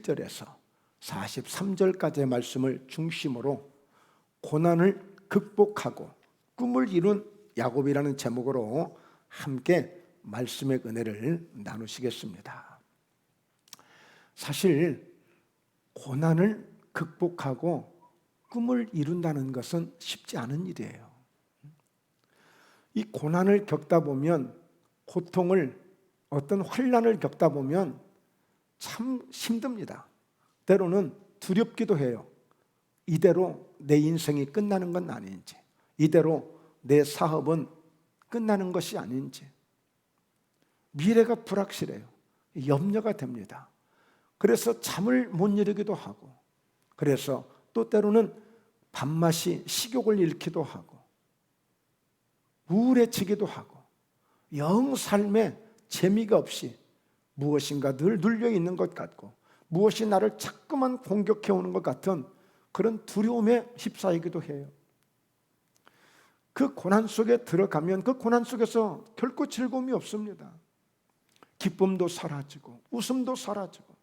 1절에서 43절까지의 말씀을 중심으로 고난을 극복하고 꿈을 이룬 야곱이라는 제목으로 함께 말씀의 은혜를 나누시겠습니다. 사실 고난을 극복하고 꿈을 이룬다는 것은 쉽지 않은 일이에요. 이 고난을 겪다 보면, 고통을, 어떤 환난을 겪다 보면 참 힘듭니다. 때로는 두렵기도 해요. 이대로 내 인생이 끝나는 건 아닌지, 이대로 내 사업은 끝나는 것이 아닌지, 미래가 불확실해요. 염려가 됩니다. 그래서 잠을 못 이루기도 하고, 그래서 또 때로는 밤낮이 식욕을 잃기도 하고, 우울해지기도 하고, 영 삶에 재미가 없이 무엇인가 늘 눌려있는 것 같고, 무엇이 나를 자꾸만 공격해오는 것 같은 그런 두려움에 휩싸이기도 해요. 그 고난 속에 들어가면 그 고난 속에서 결코 즐거움이 없습니다. 기쁨도 사라지고 웃음도 사라지고,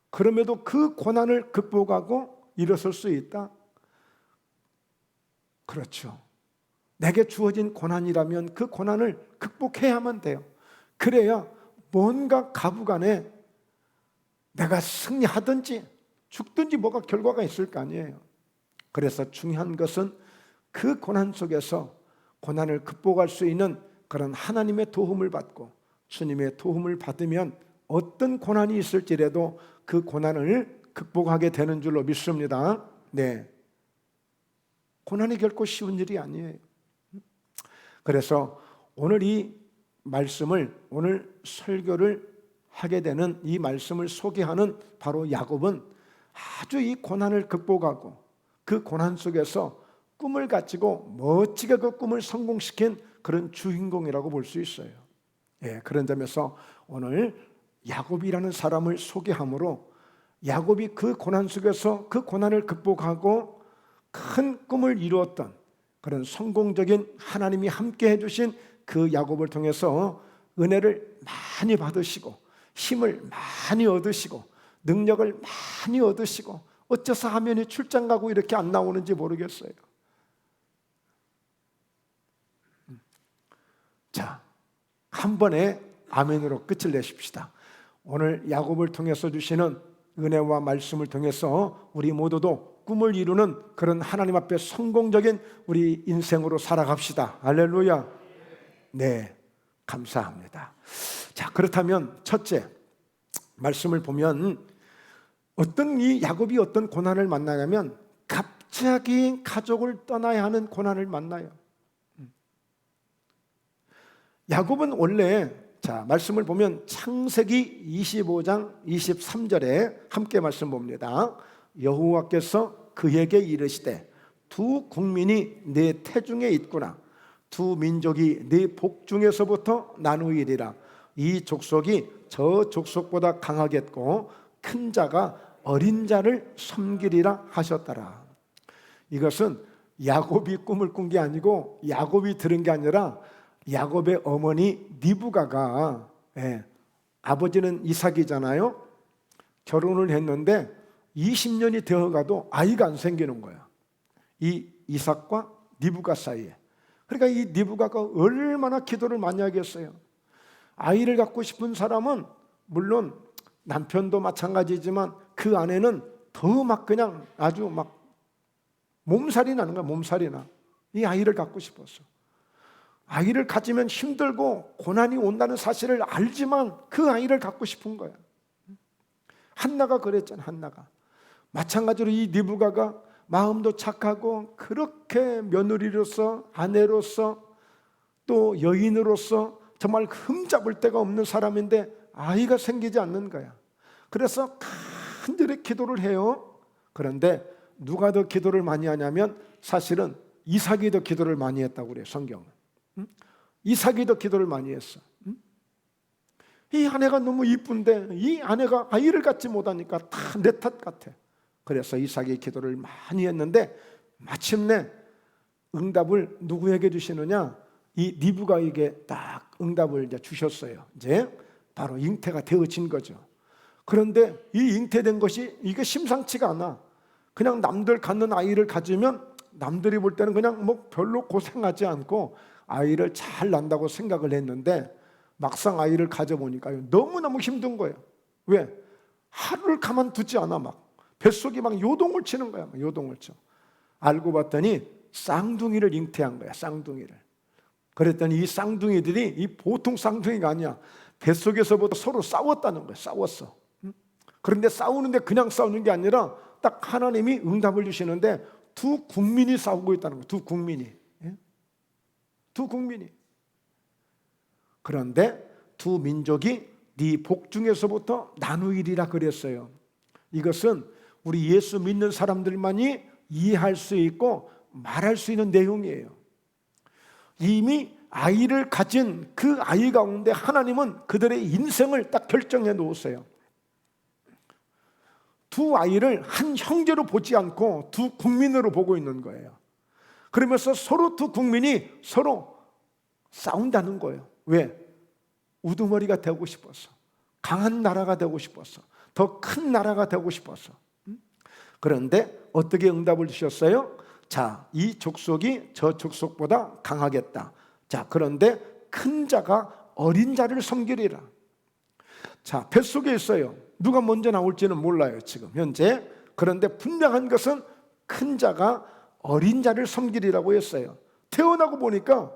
그럼에도 그 고난을 극복하고 일어설 수 있다? 그렇죠. 내게 주어진 고난이라면 그 고난을 극복해야만 돼요. 그래야 뭔가 가부간에 내가 승리하든지 죽든지 뭐가 결과가 있을 거 아니에요. 그래서 중요한 것은 그 고난 속에서 고난을 극복할 수 있는 그런 하나님의 도움을 받고 주님의 도움을 받으면 어떤 고난이 있을지라도 그 고난을 극복하게 되는 줄로 믿습니다. 네, 고난이 결코 쉬운 일이 아니에요. 그래서 오늘 이 말씀을, 오늘 설교를 하게 되는 이 말씀을 소개하는 바로 야곱은 아주 이 고난을 극복하고 그 고난 속에서 꿈을 가지고 멋지게 그 꿈을 성공시킨 그런 주인공이라고 볼 수 있어요. 예, 그런 점에서 오늘 야곱이라는 사람을 소개함으로 야곱이 그 고난 속에서 그 고난을 극복하고 큰 꿈을 이루었던 그런 성공적인, 하나님이 함께 해주신 그 야곱을 통해서 은혜를 많이 받으시고 힘을 많이 얻으시고 능력을 많이 얻으시고, 어째서 화면이 출장 가고 이렇게 안 나오는지 모르겠어요. 자, 한 번에 아멘으로 끝을 내십시다. 오늘 야곱을 통해서 주시는 은혜와 말씀을 통해서 우리 모두도 꿈을 이루는 그런 하나님 앞에 성공적인 우리 인생으로 살아갑시다. 할렐루야. 네, 감사합니다. 자, 그렇다면 첫째 말씀을 보면 어떤 이 야곱이 어떤 고난을 만나냐면 갑자기 가족을 떠나야 하는 고난을 만나요. 야곱은 원래, 자, 말씀을 보면 창세기 25장 23절에 함께 말씀 봅니다. 여호와께서 그에게 이르시되 두 국민이 네 태중에 있구나. 두 민족이 네 복중에서부터 나누이리라. 이 족속이 저 족속보다 강하겠고 큰 자가 어린 자를 섬기리라 하셨더라. 이것은 야곱이 꿈을 꾼 게 아니고 야곱이 들은 게 아니라 야곱의 어머니 리브가가, 아버지는 이삭이잖아요. 결혼을 했는데 20년이 되어가도 아이가 안 생기는 거야. 이 이삭과 리브가 사이에. 그러니까 이 리브가가 얼마나 기도를 많이 하겠어요. 아이를 갖고 싶은 사람은 물론 남편도 마찬가지지만 그 아내는 더 막 그냥 아주 막 몸살이 나는 거야. 몸살이 나. 이 아이를 갖고 싶었어. 아이를 가지면 힘들고 고난이 온다는 사실을 알지만 그 아이를 갖고 싶은 거야. 한나가 그랬잖아. 한나가 마찬가지로 이 리브가가 마음도 착하고 그렇게 며느리로서, 아내로서, 또 여인으로서 정말 흠잡을 데가 없는 사람인데 아이가 생기지 않는 거야. 그래서 간절히 기도를 해요. 그런데 누가 더 기도를 많이 하냐면 사실은 이삭이 더 기도를 많이 했다고 그래요. 성경은. 이삭이 더 기도를 많이 했어. 이 아내가 너무 이쁜데 이 아내가 아이를 갖지 못하니까 다 내 탓 같아. 그래서 이삭이 기도를 많이 했는데 마침내 응답을 누구에게 주시느냐? 이 리브가에게 딱 응답을 이제 주셨어요. 이제 바로 잉태가 되어진 거죠. 그런데 이 잉태된 것이 이게 심상치가 않아. 그냥 남들 갖는 아이를 가지면 남들이 볼 때는 그냥 뭐 별로 고생하지 않고 아이를 잘 낳는다고 생각을 했는데 막상 아이를 가져보니까요, 너무너무 힘든 거예요. 왜? 하루를 가만두지 않아. 막 뱃속이 막 요동을 치는 거야. 막 요동을 쳐. 알고 봤더니 쌍둥이를 잉태한 거야. 쌍둥이를. 그랬더니 이 쌍둥이들이 이 보통 쌍둥이가 아니야. 뱃속에서부터 서로 싸웠다는 거야. 싸웠어. 그런데 싸우는데 그냥 싸우는 게 아니라 딱 하나님이 응답을 주시는데 두 국민이 싸우고 있다는 거예요. 두 국민이. 두 국민이. 그런데 두 민족이 네 복 중에서부터 나누이리라 그랬어요. 이것은 우리 예수 믿는 사람들만이 이해할 수 있고 말할 수 있는 내용이에요. 이미 아이를 가진 그 아이 가운데 하나님은 그들의 인생을 딱 결정해 놓으세요. 두 아이를 한 형제로 보지 않고 두 국민으로 보고 있는 거예요. 그러면서 서로 두 국민이 서로 싸운다는 거예요. 왜? 우두머리가 되고 싶어서, 강한 나라가 되고 싶어서, 더 큰 나라가 되고 싶어서. 그런데 어떻게 응답을 주셨어요? 자, 이 족속이 저 족속보다 강하겠다. 자, 그런데 큰 자가 어린 자를 섬기리라. 자, 뱃속에 있어요. 누가 먼저 나올지는 몰라요, 지금 현재. 그런데 분명한 것은 큰 자가 어린 자를 섬기리라고 했어요. 태어나고 보니까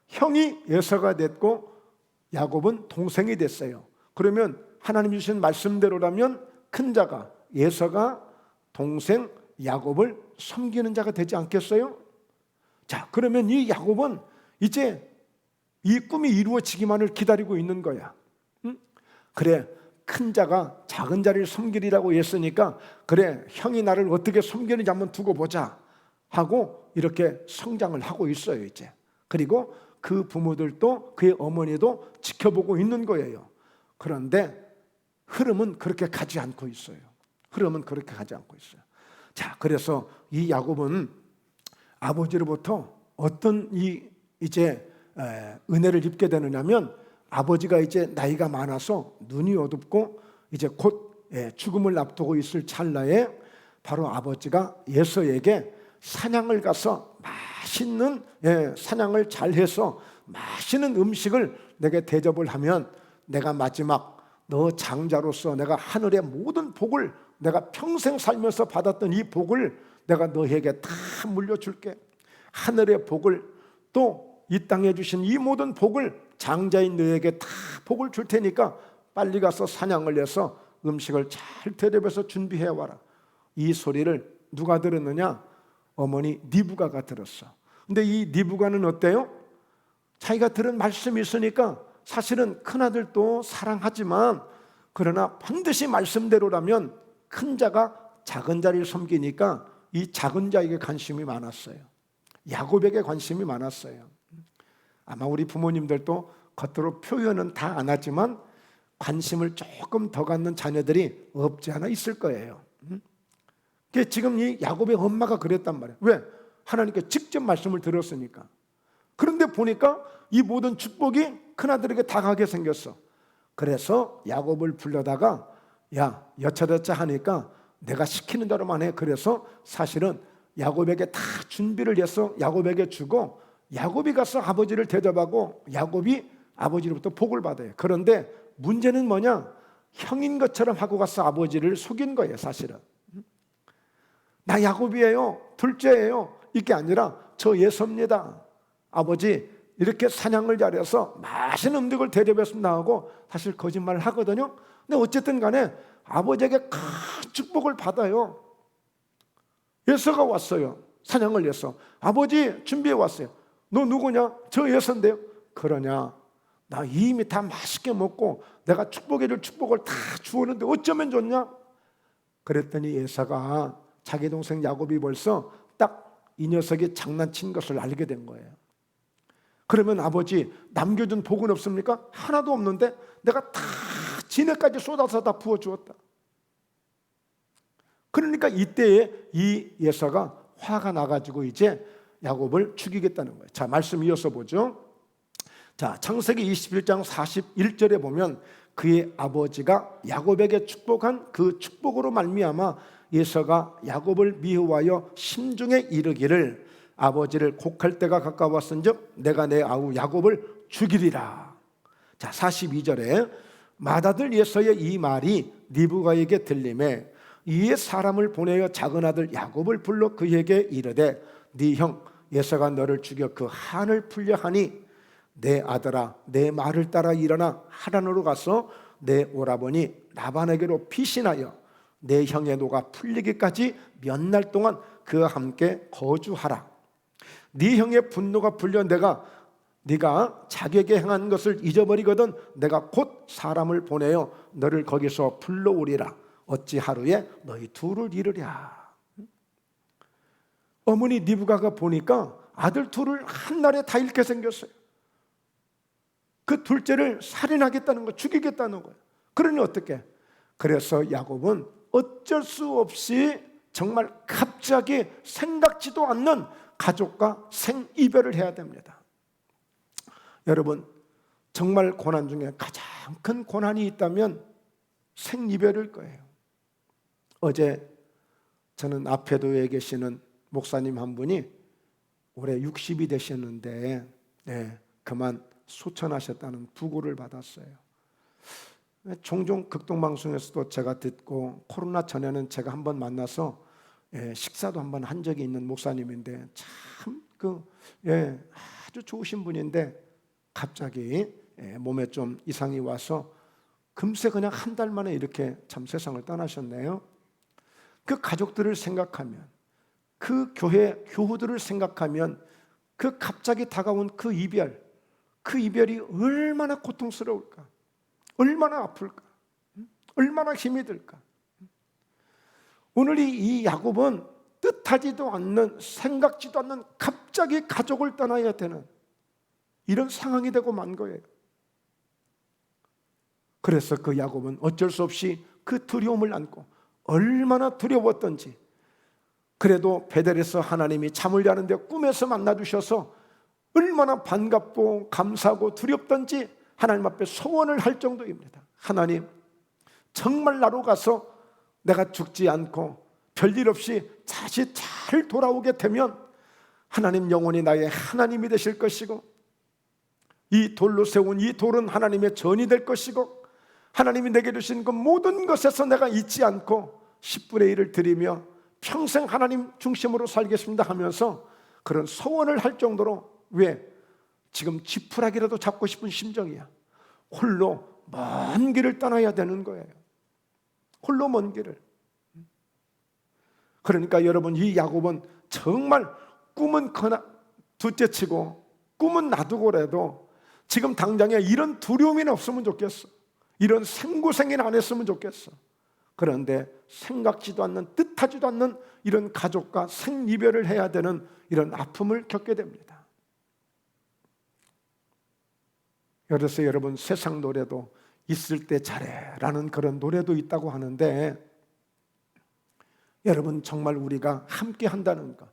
형이 에서가 됐고 야곱은 동생이 됐어요. 그러면 하나님 주신 말씀대로라면 큰 자가, 에서가 동생 야곱을 섬기는 자가 되지 않겠어요? 자, 그러면 이 야곱은 이제 이 꿈이 이루어지기만을 기다리고 있는 거야. 그래, 큰 자가 작은 자를 섬기리라고 했으니까 그래, 형이 나를 어떻게 섬기는지 한번 두고 보자 하고 이렇게 성장을 하고 있어요, 이제. 그리고 그 부모들도 그의 어머니도 지켜보고 있는 거예요. 그런데 흐름은 그렇게 가지 않고 있어요. 흐름은 그렇게 가지 않고 있어요. 자, 그래서 이 야곱은 아버지로부터 어떤 이제 은혜를 입게 되느냐면, 아버지가 이제 나이가 많아서 눈이 어둡고 이제 곧 죽음을 앞두고 있을 찰나에 바로 아버지가 에서에게 사냥을 가서 맛있는 사냥을 잘해서 맛있는 음식을 내게 대접을 하면 내가 마지막 너 장자로서 내가 하늘의 모든 복을 내가 평생 살면서 받았던 이 복을 내가 너에게 다 물려줄게. 하늘의 복을 또 이 땅에 주신 이 모든 복을 장자인 너에게 다 복을 줄 테니까 빨리 가서 사냥을 해서 음식을 잘 대접해서 준비해 와라. 이 소리를 누가 들었느냐? 어머니 니브가가 들었어. 근데 이 니브가는 어때요? 자기가 들은 말씀이 있으니까 사실은 큰아들도 사랑하지만 그러나 반드시 말씀대로라면 큰 자가 작은 자를 섬기니까 이 작은 자에게 관심이 많았어요. 야곱에게 관심이 많았어요. 아마 우리 부모님들도 겉으로 표현은 다 안 하지만 관심을 조금 더 갖는 자녀들이 없지 않아 있을 거예요. 지금 이 야곱의 엄마가 그랬단 말이에요. 왜? 하나님께 직접 말씀을 들었으니까. 그런데 보니까 이 모든 축복이 큰아들에게 다 가게 생겼어. 그래서 야곱을 불러다가 야, 여차저차 하니까 내가 시키는 대로만 해. 그래서 사실은 야곱에게 다 준비를 해서 야곱에게 주고 야곱이 가서 아버지를 대접하고 야곱이 아버지로부터 복을 받아요. 그런데 문제는 뭐냐? 형인 것처럼 하고 가서 아버지를 속인 거예요, 사실은. 나 야곱이에요, 둘째예요, 이게 아니라 저 예서입니다. 아버지 이렇게 사냥을 잘해서 맛있는 음식을 대접했습니다 하고 사실 거짓말을 하거든요. 근데 어쨌든 간에 아버지에게 큰 축복을 받아요. 예서가 왔어요. 사냥을 해서 아버지 준비해 왔어요. 너 누구냐? 저 예서인데요. 그러냐? 나 이미 다 맛있게 먹고 내가 축복해줄 축복을 다 주었는데 어쩌면 좋냐? 그랬더니 예서가 자기 동생 야곱이 벌써 딱 이 녀석이 장난친 것을 알게 된 거예요. 그러면 아버지 남겨준 복은 없습니까? 하나도 없는데 내가 다 진해까지 쏟아서 다 부어주었다. 그러니까 이때에 이 예서가 화가 나가지고 이제 야곱을 죽이겠다는 거예요. 자, 말씀 이어서 보죠. 자, 창세기 21장 41절에 보면 그의 아버지가 야곱에게 축복한 그 축복으로 말미암아 에서가 야곱을 미워하여 심중에 이르기를 아버지를 곡할 때가 가까웠은즉 내가 내 아우 야곱을 죽이리라. 자, 42절에 맏아들 에서의 이 말이 리브가에게 들리매 이에 사람을 보내어 작은 아들 야곱을 불러 그에게 이르되 네 형 에서가 너를 죽여 그 한을 풀려 하니 내 아들아 내 말을 따라 일어나 하란으로 가서 내 오라버니 라반에게로 피신하여 내 형의 노가 풀리기까지 몇 날 동안 그와 함께 거주하라. 네 형의 분노가 풀려 네가 자기에게 행한 것을 잊어버리거든 내가 곧 사람을 보내어 너를 거기서 불러오리라. 어찌 하루에 너희 둘을 이르랴. 어머니 리브가가 보니까 아들 둘을 한날에 다 잃게 생겼어요. 그 둘째를 살인하겠다는 거, 죽이겠다는 거예요. 그러니 어떻게? 그래서 야곱은 어쩔 수 없이 정말 갑자기 생각지도 않는 가족과 생이별을 해야 됩니다. 여러분, 정말 고난 중에 가장 큰 고난이 있다면 생이별일 거예요. 어제 저는 아페도에 계시는 목사님 한 분이 올해 60이 되셨는데 그만 소천하셨다는 부고를 받았어요. 종종 극동방송에서도 제가 듣고 코로나 전에는 제가 한번 만나서 식사도 한번 한 적이 있는 목사님인데 참 아주 좋으신 분인데 갑자기 몸에 좀 이상이 와서 금세 그냥 한 달 만에 이렇게 참 세상을 떠나셨네요. 그 가족들을 생각하면 그 교회 교우들을 생각하면 그 갑자기 다가온 그 이별이 얼마나 고통스러울까, 얼마나 아플까, 얼마나 힘이 들까. 오늘 이 야곱은 뜻하지도 않는, 생각지도 않는 갑자기 가족을 떠나야 되는 이런 상황이 되고 만 거예요. 그래서 그 야곱은 어쩔 수 없이 그 두려움을 안고 얼마나 두려웠던지, 그래도 베델에서 하나님이 잠을 자는데 꿈에서 만나주셔서 얼마나 반갑고 감사하고 두렵던지 하나님 앞에 소원을 할 정도입니다. 하나님, 정말 나로 가서 내가 죽지 않고 별일 없이 다시 잘 돌아오게 되면 하나님 영원히 나의 하나님이 되실 것이고, 이 돌로 세운 이 돌은 하나님의 전이 될 것이고, 하나님이 내게 주신 그 모든 것에서 내가 잊지 않고 10분의 1을 드리며 평생 하나님 중심으로 살겠습니다 하면서 그런 소원을 할 정도로, 왜? 지금 지푸라기라도 잡고 싶은 심정이야. 홀로 먼 길을 떠나야 되는 거예요. 홀로 먼 길을. 그러니까 여러분, 이 야곱은 정말 꿈은 둘째치고 꿈은 놔두고라도 지금 당장에 이런 두려움이 없으면 좋겠어. 이런 생고생이나 안 했으면 좋겠어. 그런데 생각지도 않는, 뜻하지도 않는 이런 가족과 생이별을 해야 되는 이런 아픔을 겪게 됩니다. 그래서 여러분, 세상 노래도 있을 때 잘해라는 그런 노래도 있다고 하는데, 여러분 정말 우리가 함께 한다는 것,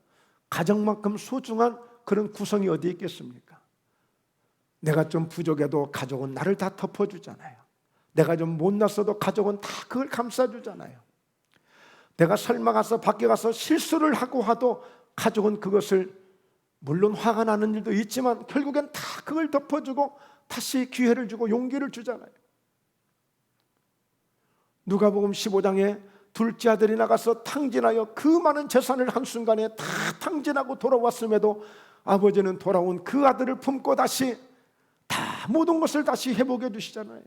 가정만큼 소중한 그런 구성이 어디 있겠습니까? 내가 좀 부족해도 가족은 나를 다 덮어주잖아요. 내가 좀 못났어도 가족은 다 그걸 감싸주잖아요. 내가 설마 가서 밖에 가서 실수를 하고 하도 가족은 그것을, 물론 화가 나는 일도 있지만 결국엔 다 그걸 덮어주고 다시 기회를 주고 용기를 주잖아요. 누가복음 15장에 둘째 아들이 나가서 탕진하여 그 많은 재산을 한순간에 다 탕진하고 돌아왔음에도 아버지는 돌아온 그 아들을 품고 다시 다 모든 것을 다시 회복해 주시잖아요.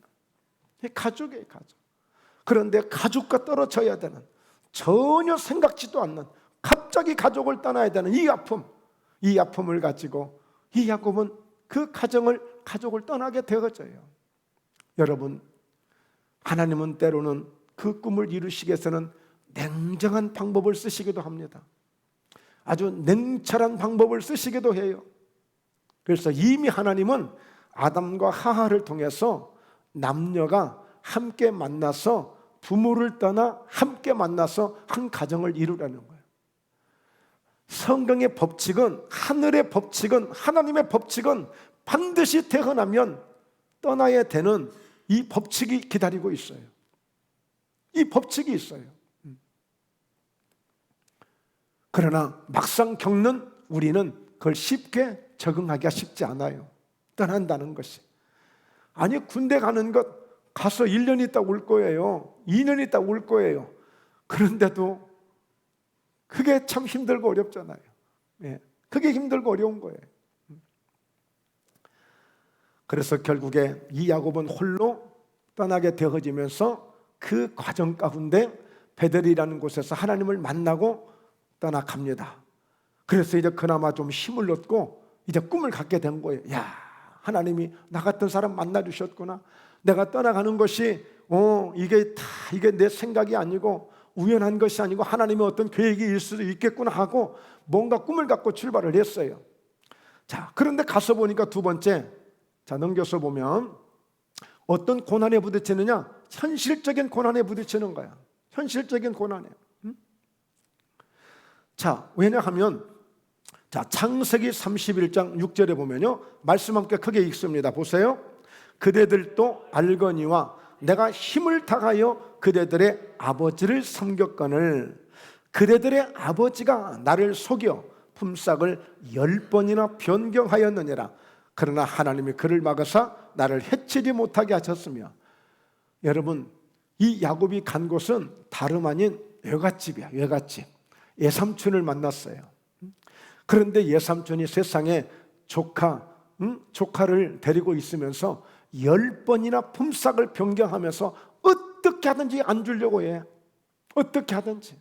가족이에요, 가족. 그런데 가족과 떨어져야 되는, 전혀 생각지도 않는, 갑자기 가족을 떠나야 되는 이 아픔을 가지고 이 야곱은 그 가족을 떠나게 되어져요. 여러분, 하나님은 때로는 그 꿈을 이루시기 위해서는 냉정한 방법을 쓰시기도 합니다. 아주 냉철한 방법을 쓰시기도 해요. 그래서 이미 하나님은 아담과 하하를 통해서 남녀가 함께 만나서 부모를 떠나 함께 만나서 한 가정을 이루라는 거예요. 성경의 법칙은, 하늘의 법칙은, 하나님의 법칙은 반드시 태어나면 떠나야 되는 이 법칙이 기다리고 있어요. 이 법칙이 있어요. 그러나 막상 겪는 우리는 그걸 쉽게 적응하기가 쉽지 않아요. 떠난다는 것이. 아니, 군대 가는 것 가서 1년 있다 올 거예요. 2년 있다 올 거예요. 그런데도 그게 참 힘들고 어렵잖아요. 예, 그게 힘들고 어려운 거예요. 그래서 결국에 이 야곱은 홀로 떠나게 되어지면서 그 과정 가운데 베델이라는 곳에서 하나님을 만나고 떠나갑니다. 그래서 이제 그나마 좀 힘을 얻고 이제 꿈을 갖게 된 거예요. 야, 하나님이 나 같은 사람 만나 주셨구나. 내가 떠나가는 것이 이게 내 생각이 아니고 우연한 것이 아니고 하나님의 어떤 계획이 있을 수도 있겠구나 하고 뭔가 꿈을 갖고 출발을 했어요. 자, 그런데 가서 보니까 두 번째, 자, 넘겨서 보면 어떤 고난에 부딪히느냐? 현실적인 고난에 부딪히는 거야. 현실적인 고난에. 자, 왜냐하면 자, 창세기 31장 6절에 보면요, 말씀 함께 크게 읽습니다. 보세요. 그대들도 알거니와 내가 힘을 다하여 그대들의 아버지를 섬겼거늘 그대들의 아버지가 나를 속여 품삯을 10번이나 변경하였느니라. 그러나 하나님이 그를 막으사 나를 해치지 못하게 하셨으며. 여러분, 이 야곱이 간 곳은 다름 아닌 외갓집이야. 외갓집. 예삼촌을 만났어요. 그런데 예삼촌이 세상에 조카를 데리고 있으면서 10번이나 품삯을 변경하면서 어떻게 하든지 안 주려고 해. 어떻게 하든지.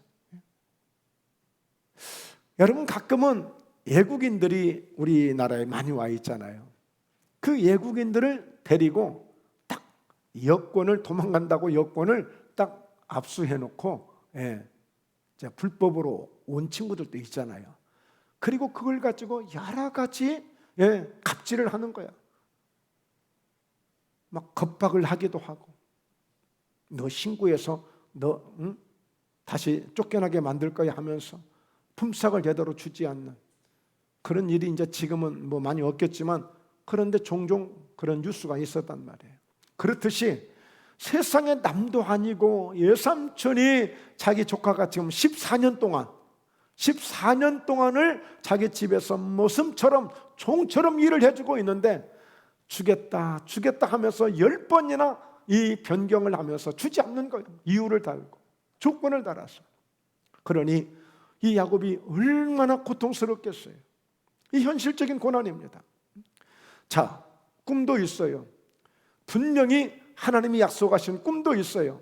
여러분, 가끔은 외국인들이 우리나라에 많이 와 있잖아요. 그 외국인들을 데리고 딱 여권을, 도망간다고 여권을 딱 압수해 놓고 불법으로 온 친구들도 있잖아요. 그리고 그걸 가지고 여러 가지 갑질을 하는 거야. 막 겁박을 하기도 하고, 너 신고해서 너 다시 쫓겨나게 만들 거야 하면서 품삯을 제대로 주지 않는 그런 일이 이제 지금은 뭐 많이 없겠지만, 그런데 종종 그런 뉴스가 있었단 말이에요. 그렇듯이 세상에 남도 아니고 예삼촌이 자기 조카가 지금 14년 동안을 자기 집에서 모슴처럼 종처럼 일을 해주고 있는데 주겠다 하면서 10번이나 이 변경을 하면서 주지 않는 거예요. 이유를 달고 조건을 달아서. 그러니 이 야곱이 얼마나 고통스럽겠어요. 이 현실적인 고난입니다. 자, 꿈도 있어요. 분명히 하나님이 약속하신 꿈도 있어요.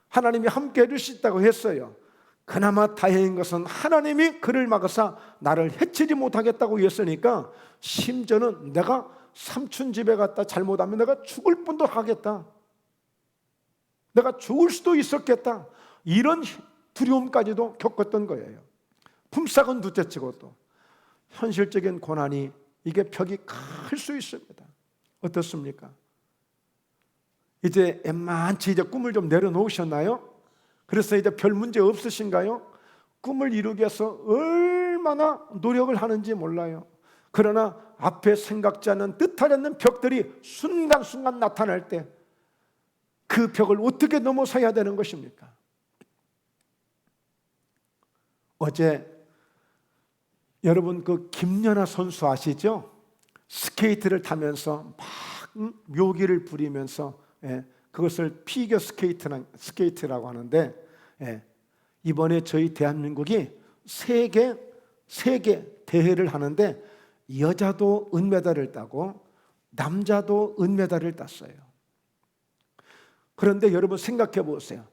하나님이 함께 해줄 수 있다고 했어요. 그나마 다행인 것은 하나님이 그를 막아서 나를 해치지 못하겠다고 했으니까, 심지어는 내가 삼촌 집에 갔다 잘못하면 내가 죽을 뻔도 하겠다, 내가 죽을 수도 있었겠다, 이런 두려움까지도 겪었던 거예요. 품삯은 둘째치고 또 현실적인 고난이 이게 벽이 클 수 있습니다. 어떻습니까? 이제 웬만치 이제 꿈을 좀 내려놓으셨나요? 그래서 이제 별 문제 없으신가요? 꿈을 이루기 위해서 얼마나 노력을 하는지 몰라요. 그러나 앞에 생각지 않은 뜻하지 않는 벽들이 순간순간 나타날 때 그 벽을 어떻게 넘어서야 되는 것입니까? 어제 여러분 그 김연아 선수 아시죠? 스케이트를 타면서 막 묘기를 부리면서 그것을 피겨 스케이트라고 하는데, 이번에 저희 대한민국이 세계 대회를 하는데 여자도 은메달을 따고 남자도 은메달을 땄어요. 그런데 여러분 생각해 보세요.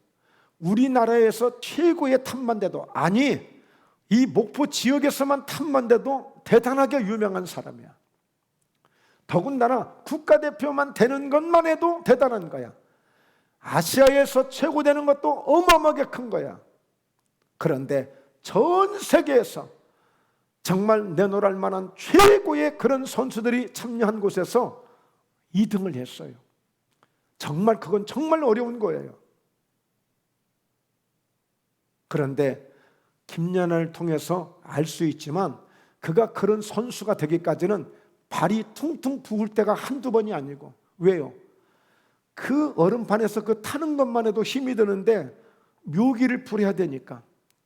우리나라에서 최고의 탑만대도, 아니 이 목포 지역에서만 탑만대도 대단하게 유명한 사람이야. 더군다나 국가대표만 되는 것만 해도 대단한 거야. 아시아에서 최고 되는 것도 어마어마하게 큰 거야. 그런데 전 세계에서 정말 내놓을 만한 최고의 그런 선수들이 참여한 곳에서 2등을 했어요. 정말 그건 정말 어려운 거예요. 그런데 김연아를 통해서 알 수 있지만, 그가 그런 선수가 되기까지는 발이 퉁퉁 부을 때가 한두 번이 아니고. 왜요? 그 얼음판에서 그 타는 것만 해도 힘이 드는데 묘기를 부려야 되니까,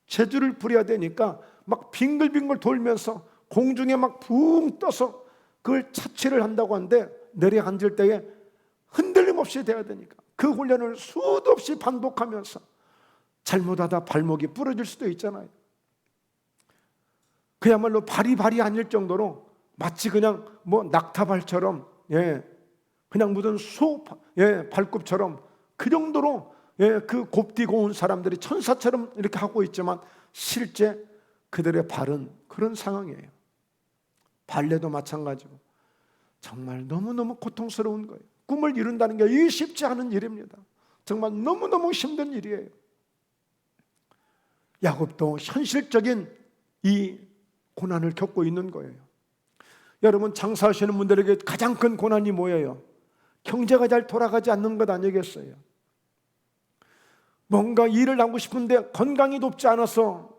재주를 부려야 되니까 막 빙글빙글 돌면서 공중에 막 붕 떠서 그걸 차취를 한다고 하는데, 내려앉을 때에 흔들림 없이 돼야 되니까 그 훈련을 수도 없이 반복하면서 잘못하다 발목이 부러질 수도 있잖아요. 그야말로 발이 아닐 정도로 마치 그냥 뭐 낙타발처럼, 그냥 묻은 소 발굽처럼 그 정도로, 그 곱디고 온 사람들이 천사처럼 이렇게 하고 있지만 실제 그들의 발은 그런 상황이에요. 발레도 마찬가지고 정말 너무너무 고통스러운 거예요. 꿈을 이룬다는 게 이 쉽지 않은 일입니다. 정말 너무너무 힘든 일이에요. 야곱도 현실적인 이 고난을 겪고 있는 거예요. 여러분, 장사하시는 분들에게 가장 큰 고난이 뭐예요? 경제가 잘 돌아가지 않는 것 아니겠어요? 뭔가 일을 하고 싶은데 건강이 돕지 않아서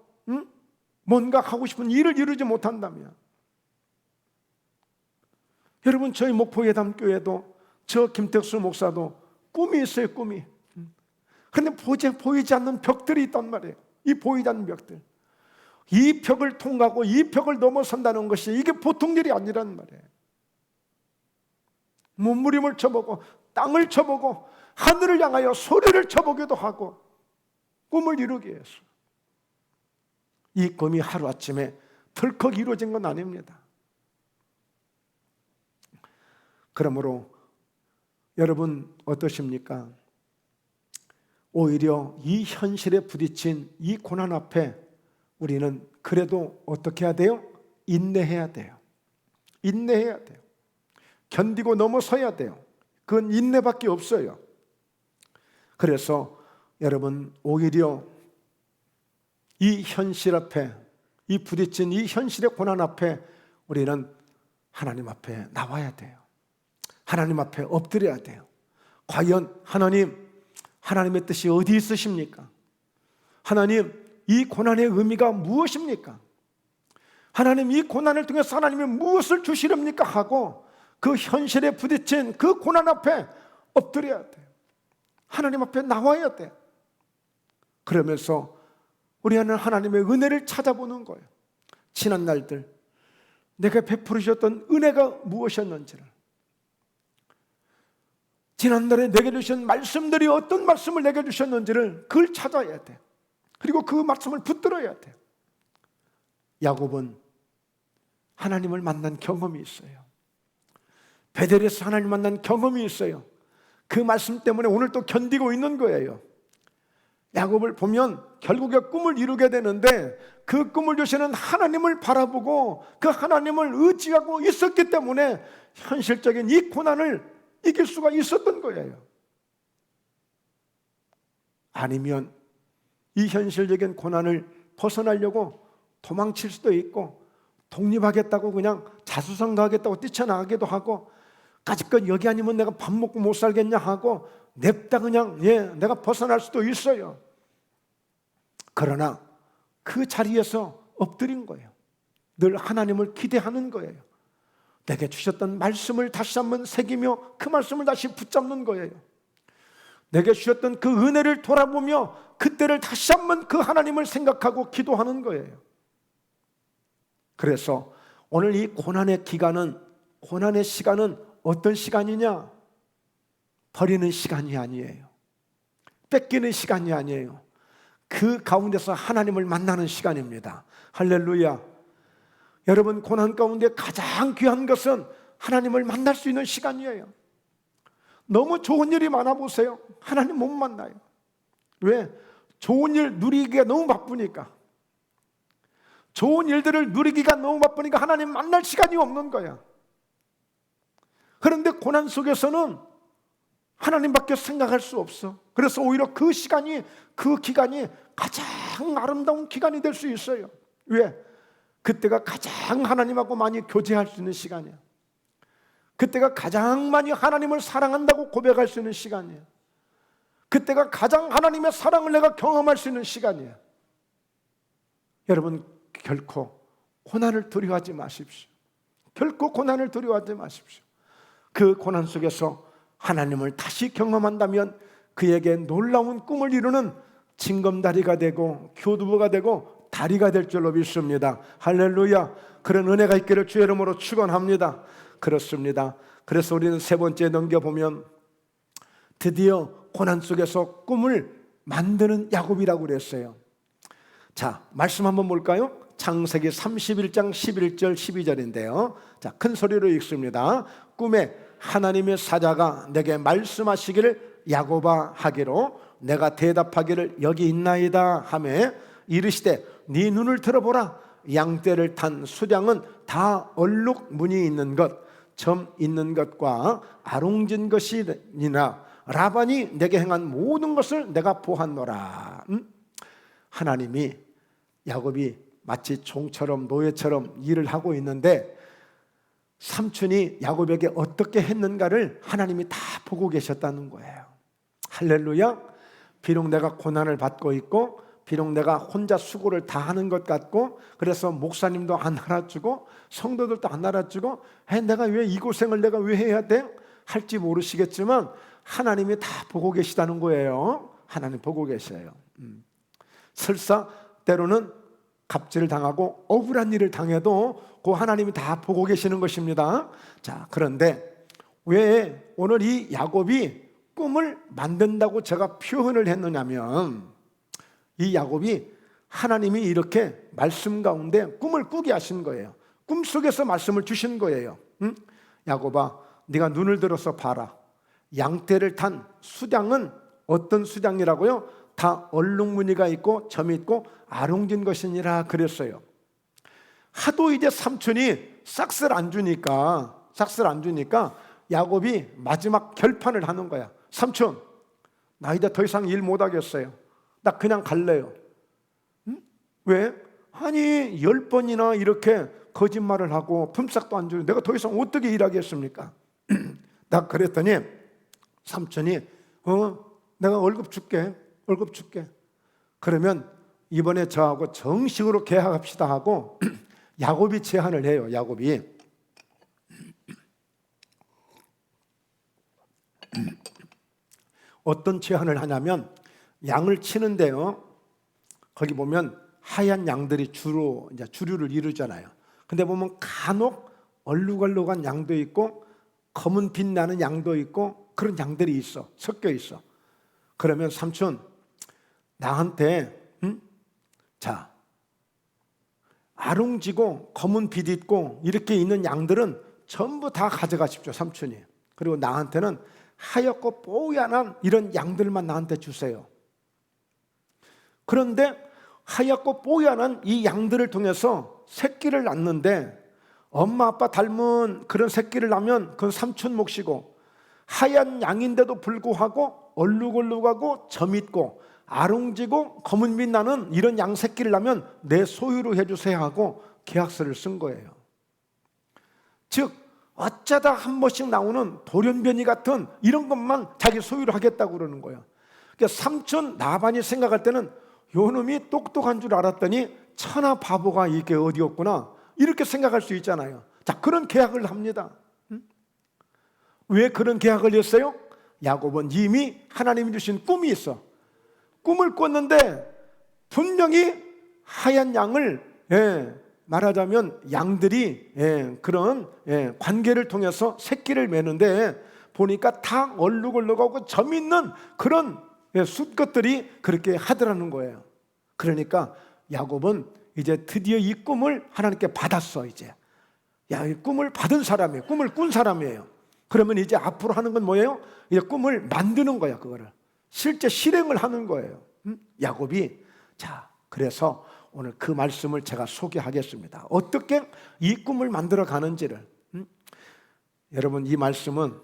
뭔가 하고 싶은 일을 이루지 못한다면, 여러분, 저희 목포예담교회도 저 김택수 목사도 꿈이 있어요. 꿈이. 그런데 보이지 않는 벽들이 있단 말이에요. 이 보이지 않는 벽들, 이 벽을 통과하고 이 벽을 넘어선다는 것이 이게 보통 일이 아니란 말이에요. 몸부림을 쳐보고 땅을 쳐보고 하늘을 향하여 소리를 쳐보기도 하고 꿈을 이루기 위해서. 이 꿈이 하루아침에 덜컥 이루어진 건 아닙니다. 그러므로 여러분 어떠십니까? 오히려 이 현실에 부딪힌 이 고난 앞에 우리는 그래도 어떻게 해야 돼요? 인내해야 돼요. 인내해야 돼요. 견디고 넘어서야 돼요. 그건 인내밖에 없어요. 그래서 여러분, 오히려 이 현실 앞에, 이 부딪힌 이 현실의 고난 앞에 우리는 하나님 앞에 나와야 돼요. 하나님 앞에 엎드려야 돼요. 과연 하나님의 뜻이 어디 있으십니까? 하나님, 이 고난의 의미가 무엇입니까? 하나님, 이 고난을 통해서 하나님이 무엇을 주시렵니까? 하고 그 현실에 부딪힌 그 고난 앞에 엎드려야 돼요. 하나님 앞에 나와야 돼요. 그러면서 우리는 하나님의 은혜를 찾아보는 거예요. 지난 날들 내가 베풀으셨던 은혜가 무엇이었는지를, 지난날에 내게 주신 말씀들이 어떤 말씀을 내게 주셨는지를 그걸 찾아야 돼요. 그리고 그 말씀을 붙들어야 돼요. 야곱은 하나님을 만난 경험이 있어요. 베델에서 하나님 만난 경험이 있어요. 그 말씀 때문에 오늘 또 견디고 있는 거예요. 야곱을 보면 결국에 꿈을 이루게 되는데 그 꿈을 주시는 하나님을 바라보고 그 하나님을 의지하고 있었기 때문에 현실적인 이 고난을 이길 수가 있었던 거예요. 아니면 이 현실적인 고난을 벗어나려고 도망칠 수도 있고, 독립하겠다고 그냥 자수성가하겠다고 뛰쳐나가기도 하고, 까짓것 여기 아니면 내가 밥 먹고 못 살겠냐 하고 냅다 그냥 내가 벗어날 수도 있어요. 그러나 그 자리에서 엎드린 거예요. 늘 하나님을 기대하는 거예요. 내게 주셨던 말씀을 다시 한번 새기며 그 말씀을 다시 붙잡는 거예요. 내게 주셨던 그 은혜를 돌아보며 그때를 다시 한번 그 하나님을 생각하고 기도하는 거예요. 그래서 오늘 이 고난의 시간은 어떤 시간이냐? 버리는 시간이 아니에요. 뺏기는 시간이 아니에요. 그 가운데서 하나님을 만나는 시간입니다. 할렐루야. 여러분, 고난 가운데 가장 귀한 것은 하나님을 만날 수 있는 시간이에요. 너무 좋은 일이 많아 보세요. 하나님 못 만나요. 왜? 좋은 일 누리기가 너무 바쁘니까. 좋은 일들을 누리기가 너무 바쁘니까 하나님 만날 시간이 없는 거야. 그런데 고난 속에서는 하나님밖에 생각할 수 없어. 그래서 오히려 그 시간이, 그 기간이 가장 아름다운 기간이 될 수 있어요. 왜? 그때가 가장 하나님하고 많이 교제할 수 있는 시간이야. 그때가 가장 많이 하나님을 사랑한다고 고백할 수 있는 시간이야. 그때가 가장 하나님의 사랑을 내가 경험할 수 있는 시간이야. 여러분, 결코 고난을 두려워하지 마십시오. 결코 고난을 두려워하지 마십시오. 그 고난 속에서 하나님을 다시 경험한다면 그에게 놀라운 꿈을 이루는 징검다리가 되고 교두보가 되고 다리가 될 줄로 믿습니다. 할렐루야. 그런 은혜가 있기를 주의 이름으로 축원합니다. 그렇습니다. 그래서 우리는 세 번째 넘겨보면 드디어 고난 속에서 꿈을 만드는 야곱이라고 그랬어요. 자, 말씀 한번 볼까요? 창세기 31장 11절 12절인데요. 자, 큰 소리로 읽습니다. 꿈에 하나님의 사자가 내게 말씀하시기를 야곱아 하기로 내가 대답하기를 여기 있나이다 하매 이르시되 네 눈을 들어보라. 양떼를 탄 수량은 다 얼룩무늬 있는 것, 점 있는 것과 아롱진 것이니라. 라반이 내게 행한 모든 것을 내가 보았노라. 하나님이 야곱이 마치 종처럼 노예처럼 일을 하고 있는데 삼촌이 야곱에게 어떻게 했는가를 하나님이 다 보고 계셨다는 거예요. 할렐루야. 비록 내가 고난을 받고 있고 비록 내가 혼자 수고를 다 하는 것 같고 그래서 목사님도 안 알아주고 성도들도 안 알아주고 내가 왜 이 고생을 내가 왜 해야 돼? 할지 모르시겠지만 하나님이 다 보고 계시다는 거예요. 하나님 보고 계셔요. 설사 때로는 갑질을 당하고 억울한 일을 당해도 그 하나님이 다 보고 계시는 것입니다. 자, 그런데 왜 오늘 이 야곱이 꿈을 만든다고 제가 표현을 했느냐면 이 야곱이 하나님이 이렇게 말씀 가운데 꿈을 꾸게 하신 거예요. 꿈속에서 말씀을 주신 거예요. 야곱아, 네가 눈을 들어서 봐라. 양떼를 탄 수량은 어떤 수량이라고요? 다 얼룩무늬가 있고 점이 있고 아롱진 것이니라 그랬어요. 하도 이제 삼촌이 싹스를 안 주니까 야곱이 마지막 결판을 하는 거야. 삼촌, 나 이제 더 이상 일 못하겠어요. 나 그냥 갈래요. 왜? 아니 10번이나 이렇게 거짓말을 하고 품삯도 안 주는데 내가 더 이상 어떻게 일하겠습니까? 나 그랬더니 삼촌이 내가 월급 줄게. 그러면 이번에 저하고 정식으로 계약합시다 하고 야곱이 제안을 해요. 야곱이 어떤 제안을 하냐면 양을 치는데요. 거기 보면 하얀 양들이 주로 이제 주류를 이루잖아요. 근데 보면 간혹 얼룩얼룩한 양도 있고 검은 빛 나는 양도 있고 그런 양들이 있어. 섞여 있어. 그러면 삼촌 나한테 자, 아롱지고 검은 빛 있고 이렇게 있는 양들은 전부 다 가져가십시오, 삼촌이. 그리고 나한테는 하얗고 뽀얀한 이런 양들만 나한테 주세요. 그런데 하얗고 뽀얀한 이 양들을 통해서 새끼를 낳는데 엄마 아빠 닮은 그런 새끼를 낳으면 그건 삼촌 몫이고 하얀 양인데도 불구하고 얼룩얼룩하고 점 있고 아롱지고 검은 빛 나는 이런 양 새끼를 낳으면 내 소유로 해주세요 하고 계약서를 쓴 거예요. 즉 어쩌다 한 번씩 나오는 돌연변이 같은 이런 것만 자기 소유로 하겠다고 그러는 거예요. 그러니까 삼촌 나반이 생각할 때는 요 놈이 똑똑한 줄 알았더니 천하 바보가 이게 어디였구나 이렇게 생각할 수 있잖아요. 자, 그런 계약을 합니다. 왜 그런 계약을 했어요? 야곱은 이미 하나님이 주신 꿈이 있어. 꿈을 꿨는데 분명히 하얀 양을 말하자면 양들이 그런 관계를 통해서 새끼를 매는데 보니까 다 얼룩얼룩하고 점 있는 그런 숫것들이 그렇게 하더라는 거예요. 그러니까 야곱은 이제 드디어 이 꿈을 하나님께 받았어. 이제 이 꿈을 받은 사람이에요. 꿈을 꾼 사람이에요. 그러면 이제 앞으로 하는 건 뭐예요? 이제 꿈을 만드는 거야. 그거를 실제 실행을 하는 거예요. 야곱이. 자, 그래서 오늘 그 말씀을 제가 소개하겠습니다. 어떻게 이 꿈을 만들어 가는지를. 여러분, 이 말씀은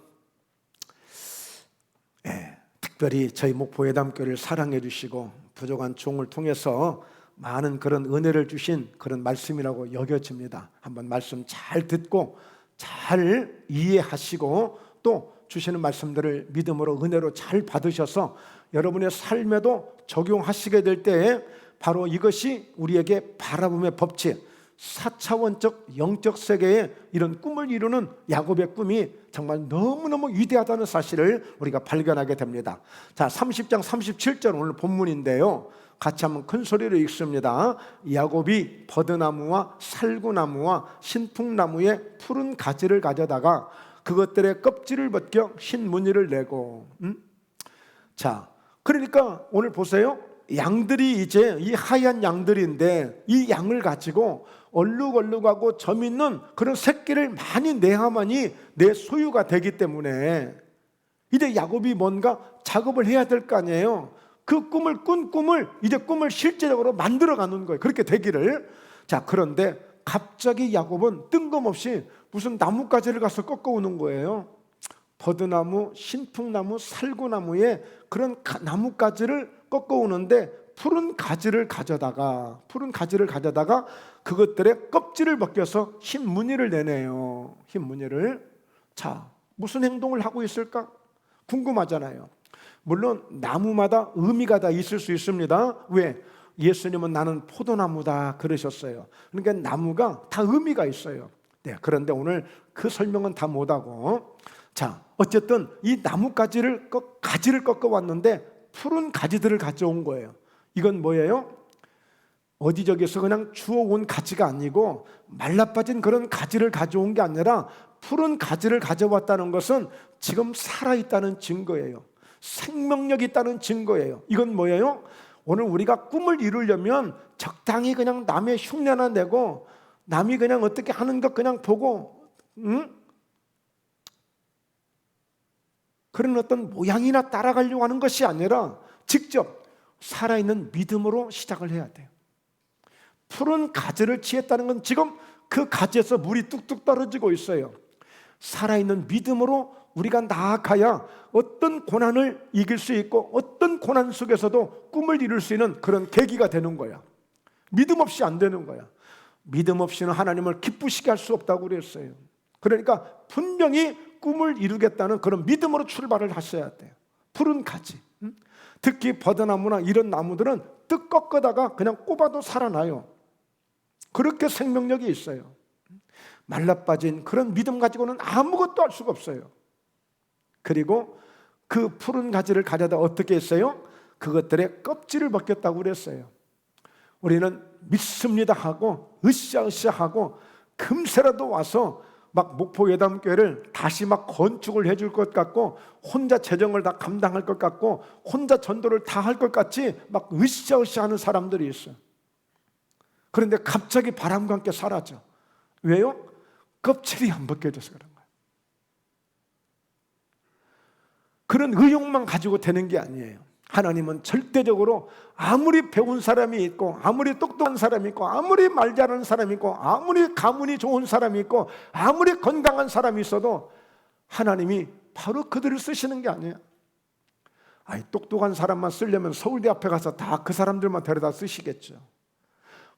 특별히 저희 목포예담교회를 사랑해 주시고 부족한 종을 통해서 많은 그런 은혜를 주신 그런 말씀이라고 여겨집니다. 한번 말씀 잘 듣고 잘 이해하시고 또 주시는 말씀들을 믿음으로 은혜로 잘 받으셔서 여러분의 삶에도 적용하시게 될 때에 바로 이것이 우리에게 바라봄의 법칙, 4차원적 영적 세계에 이런 꿈을 이루는 야곱의 꿈이 정말 너무너무 위대하다는 사실을 우리가 발견하게 됩니다. 자, 30장 37절 오늘 본문인데요, 같이 한번 큰 소리로 읽습니다. 야곱이 버드나무와 살구나무와 신풍나무의 푸른 가지를 가져다가 그것들의 껍질을 벗겨 흰 무늬를 내고. 자, 그러니까 오늘 보세요. 양들이 이제 이 하얀 양들인데 이 양을 가지고 얼룩얼룩하고 점 있는 그런 새끼를 많이 내야만이 내 소유가 되기 때문에 이제 야곱이 뭔가 작업을 해야 될 거 아니에요. 그 꿈을 꾼 꿈을 이제 꿈을 실제적으로 만들어가는 거예요. 그렇게 되기를. 자, 그런데 갑자기 야곱은 뜬금없이 무슨 나뭇가지를 가서 꺾어오는 거예요. 버드나무, 신풍나무, 살구나무에 그런 나뭇가지를 꺾어오는데 푸른 가지를 가져다가 그것들의 껍질을 벗겨서 흰 무늬를 내네요. 흰 무늬를. 자, 무슨 행동을 하고 있을까? 궁금하잖아요. 물론 나무마다 의미가 다 있을 수 있습니다. 왜? 예수님은 나는 포도나무다 그러셨어요. 그러니까 나무가 다 의미가 있어요. 네, 그런데 오늘 그 설명은 다 못하고, 자, 어쨌든 이 나뭇가지를 가지를 꺾어 왔는데 푸른 가지들을 가져온 거예요. 이건 뭐예요? 어디저기서 그냥 주워온 가지가 아니고 말라빠진 그런 가지를 가져온 게 아니라 푸른 가지를 가져왔다는 것은 지금 살아있다는 증거예요. 생명력이 있다는 증거예요. 이건 뭐예요? 오늘 우리가 꿈을 이루려면 적당히 그냥 남의 흉내나 내고 남이 그냥 어떻게 하는 것 그냥 보고 그런 어떤 모양이나 따라가려고 하는 것이 아니라 직접 살아있는 믿음으로 시작을 해야 돼요. 푸른 가지를 취했다는 건 지금 그 가지에서 물이 뚝뚝 떨어지고 있어요. 살아있는 믿음으로 우리가 나아가야 어떤 고난을 이길 수 있고 어떤 고난 속에서도 꿈을 이룰 수 있는 그런 계기가 되는 거야. 믿음 없이 안 되는 거야. 믿음 없이는 하나님을 기쁘시게 할 수 없다고 그랬어요. 그러니까 분명히 꿈을 이루겠다는 그런 믿음으로 출발을 하셔야 돼요. 푸른 가지, 특히 버드나무나 이런 나무들은 뜻 꺾어다가 그냥 꼽아도 살아나요. 그렇게 생명력이 있어요. 말라빠진 그런 믿음 가지고는 아무것도 할 수가 없어요. 그리고 그 푸른 가지를 가져다 어떻게 했어요? 그것들의 껍질을 벗겼다고 그랬어요. 우리는 믿습니다 하고 으쌰으쌰 하고 금세라도 와서 막 목포 예담교회를 다시 막 건축을 해줄 것 같고 혼자 재정을 다 감당할 것 같고 혼자 전도를 다 할 것 같이 막 으쌰으쌰 하는 사람들이 있어요. 그런데 갑자기 바람과 함께 사라져. 왜요? 껍질이 안 벗겨져서 그런 거예요. 그런 의욕만 가지고 되는 게 아니에요. 하나님은 절대적으로 아무리 배운 사람이 있고 아무리 똑똑한 사람이 있고 아무리 말 잘하는 사람이 있고 아무리 가문이 좋은 사람이 있고 아무리 건강한 사람이 있어도 하나님이 바로 그들을 쓰시는 게 아니에요. 아니, 똑똑한 사람만 쓰려면 서울대 앞에 가서 다 그 사람들만 데려다 쓰시겠죠.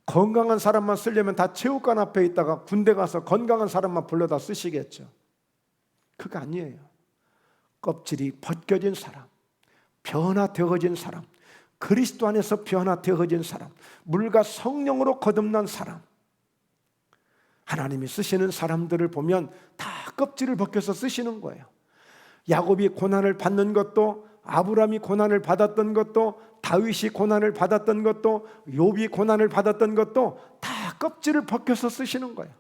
건강한 사람만 쓰려면 다 체육관 앞에 있다가 군대 가서 건강한 사람만 불러다 쓰시겠죠. 그거 아니에요. 껍질이 벗겨진 사람, 변화되어진 사람, 그리스도 안에서 변화되어진 사람, 물과 성령으로 거듭난 사람, 하나님이 쓰시는 사람들을 보면 다 껍질을 벗겨서 쓰시는 거예요. 야곱이 고난을 받는 것도, 아브라함이 고난을 받았던 것도, 다윗이 고난을 받았던 것도, 욥이 고난을 받았던 것도 다 껍질을 벗겨서 쓰시는 거예요.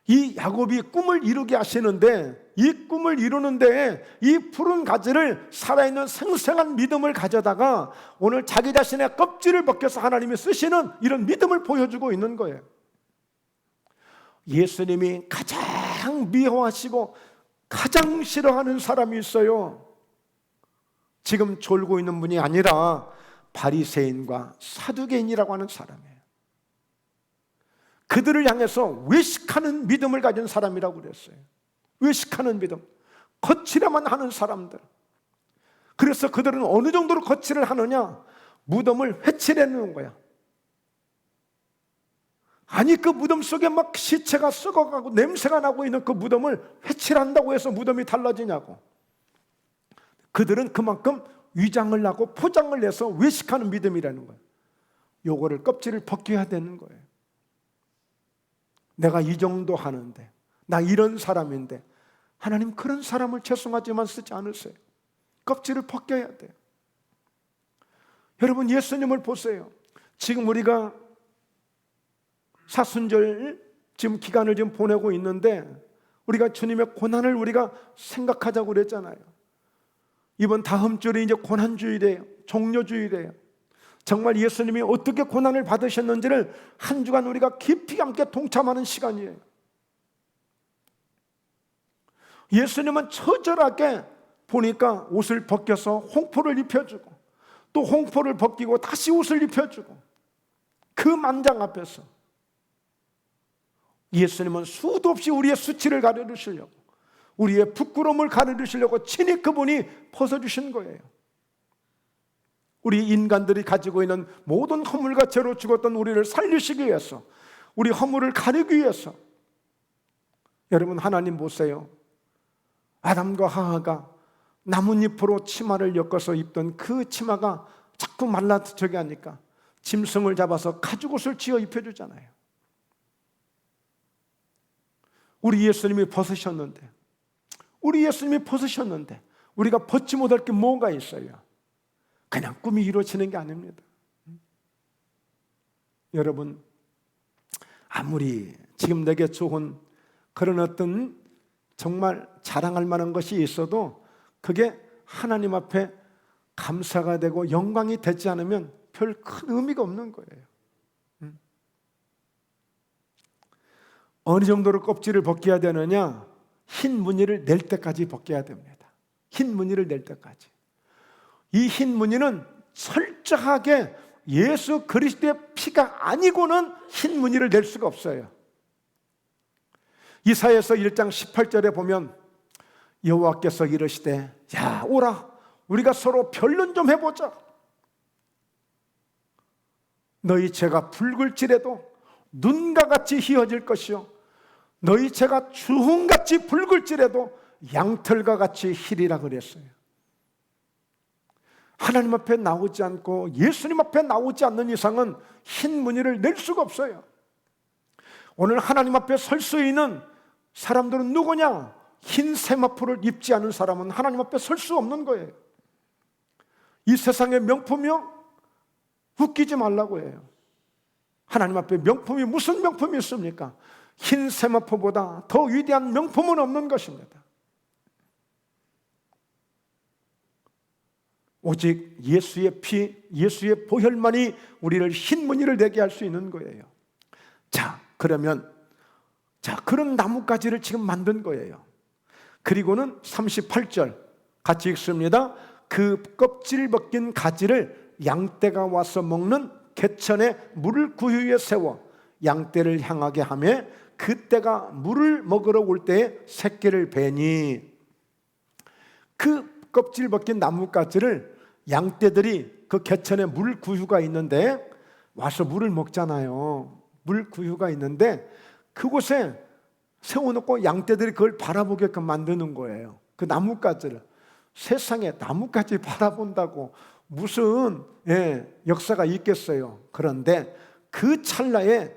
이 야곱이 꿈을 이루게 하시는데 이 꿈을 이루는데 이 푸른 가지를 살아있는 생생한 믿음을 가져다가 오늘 자기 자신의 껍질을 벗겨서 하나님이 쓰시는 이런 믿음을 보여주고 있는 거예요. 예수님이 가장 미워하시고 가장 싫어하는 사람이 있어요. 지금 졸고 있는 분이 아니라 바리새인과 사두개인이라고 하는 사람이에요. 그들을 향해서 외식하는 믿음을 가진 사람이라고 그랬어요. 외식하는 믿음, 거칠어만 하는 사람들. 그래서 그들은 어느 정도로 거칠을 하느냐? 무덤을 회칠해내는 거야. 아니, 그 무덤 속에 막 시체가 썩어가고 냄새가 나고 있는 그 무덤을 회칠한다고 해서 무덤이 달라지냐고. 그들은 그만큼 위장을 하고 포장을 해서 외식하는 믿음이라는 거예요. 요거를 껍질을 벗겨야 되는 거예요. 내가 이 정도 하는데, 나 이런 사람인데, 하나님 그런 사람을 죄송하지만 쓰지 않으세요. 껍질을 벗겨야 돼요. 여러분, 예수님을 보세요. 지금 우리가 사순절 지금 기간을 지금 보내고 있는데, 우리가 주님의 고난을 우리가 생각하자고 그랬잖아요. 이번 다음 주일이 이제 고난주일이에요. 종료주일이에요. 정말 예수님이 어떻게 고난을 받으셨는지를 한 주간 우리가 깊이 함께 동참하는 시간이에요. 예수님은 처절하게 보니까 옷을 벗겨서 홍포를 입혀주고, 또 홍포를 벗기고 다시 옷을 입혀주고, 그 만장 앞에서 예수님은 수도 없이 우리의 수치를 가려주시려고, 우리의 부끄러움을 가려주시려고 친히 그분이 벗어주신 거예요. 우리 인간들이 가지고 있는 모든 허물과 죄로 죽었던 우리를 살리시기 위해서, 우리 허물을 가리기 위해서. 여러분, 하나님 보세요. 아담과 하와가 나뭇잎으로 치마를 엮어서 입던 그 치마가 자꾸 말라들게 하니까 짐승을 잡아서 가죽옷을 지어 입혀주잖아요. 우리 예수님이 벗으셨는데, 우리가 벗지 못할 게 뭐가 있어요? 그냥 꿈이 이루어지는 게 아닙니다. 여러분, 아무리 지금 내게 좋은 그런 어떤 정말 자랑할 만한 것이 있어도 그게 하나님 앞에 감사가 되고 영광이 되지 않으면 별 큰 의미가 없는 거예요. 어느 정도로 껍질을 벗겨야 되느냐? 흰 무늬를 낼 때까지 벗겨야 됩니다. 흰 무늬를 낼 때까지. 이 흰 무늬는 철저하게 예수 그리스도의 피가 아니고는 흰 무늬를 낼 수가 없어요. 이사야서 1장 18절에 보면 여호와께서 이르시되, 야, 오라, 우리가 서로 변론 좀 해보자. 너희 죄가 붉을지라도 눈과 같이 희어질 것이요, 너희 죄가 주홍같이 붉을지라도 양털과 같이 희리라 그랬어요. 하나님 앞에 나오지 않고 예수님 앞에 나오지 않는 이상은 흰 무늬를 낼 수가 없어요. 오늘 하나님 앞에 설 수 있는 사람들은 누구냐? 흰 세마포를 입지 않은 사람은 하나님 앞에 설 수 없는 거예요. 이 세상의 명품이요? 웃기지 말라고 해요. 하나님 앞에 명품이 무슨 명품이 있습니까? 흰 세마포보다 더 위대한 명품은 없는 것입니다. 오직 예수의 피, 예수의 보혈만이 우리를 흰 무늬를 내게 할 수 있는 거예요. 그러면 그런 나뭇가지를 지금 만든 거예요. 그리고는 38절 같이 읽습니다. 그 껍질 벗긴 가지를 양떼가 와서 먹는 개천에 물을 구유에 세워 양떼를 향하게 하며 그때가 물을 먹으러 올 때에 새끼를 베니. 그 껍질 벗긴 나뭇가지를 양떼들이 그 개천에 물 구유가 있는데 와서 물을 먹잖아요. 물 구유가 있는데 그곳에 세워놓고 양떼들이 그걸 바라보게끔 만드는 거예요. 그 나뭇가지를. 세상에 나뭇가지 바라본다고 무슨 역사가 있겠어요. 그런데 그 찰나에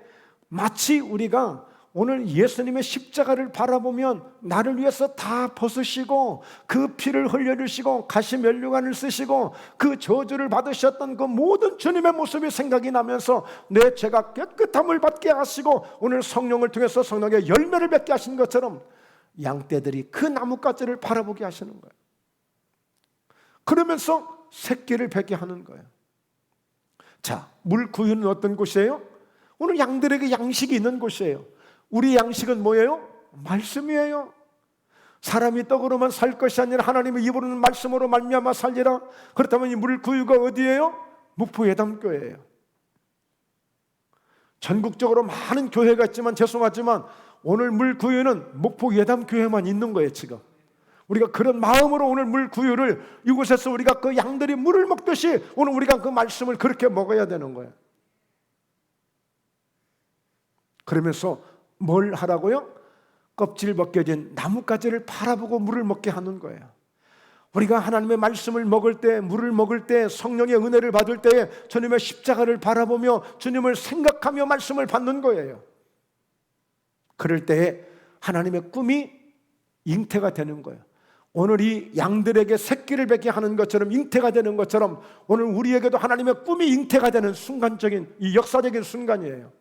마치 우리가 오늘 예수님의 십자가를 바라보면 나를 위해서 다 벗으시고 그 피를 흘려주시고 가시면류관을 쓰시고 그 저주를 받으셨던 그 모든 주님의 모습이 생각이 나면서 내 죄가 깨끗함을 받게 하시고 오늘 성령을 통해서 성령의 열매를 맺게 하신 것처럼 양떼들이 그 나뭇가지를 바라보게 하시는 거예요. 그러면서 새끼를 베게 하는 거예요. 물 구유는 어떤 곳이에요? 오늘 양들에게 양식이 있는 곳이에요. 우리 양식은 뭐예요? 말씀이에요. 사람이 떡으로만 살 것이 아니라 하나님의 입으로는 말씀으로 말미암아 살리라. 그렇다면 이 물 구유가 어디예요? 목포예담교회예요. 전국적으로 많은 교회가 있지만 죄송하지만 오늘 물 구유는 목포예담교회만 있는 거예요. 지금 우리가 그런 마음으로 오늘 물 구유를 이곳에서 우리가 그 양들이 물을 먹듯이 오늘 우리가 그 말씀을 그렇게 먹어야 되는 거예요. 그러면서 뭘 하라고요? 껍질 벗겨진 나뭇가지를 바라보고 물을 먹게 하는 거예요. 우리가 하나님의 말씀을 먹을 때, 물을 먹을 때, 성령의 은혜를 받을 때에 주님의 십자가를 바라보며 주님을 생각하며 말씀을 받는 거예요. 그럴 때에 하나님의 꿈이 잉태가 되는 거예요. 오늘 이 양들에게 새끼를 맺게 하는 것처럼, 잉태가 되는 것처럼 오늘 우리에게도 하나님의 꿈이 잉태가 되는 순간적인, 이 역사적인 순간이에요.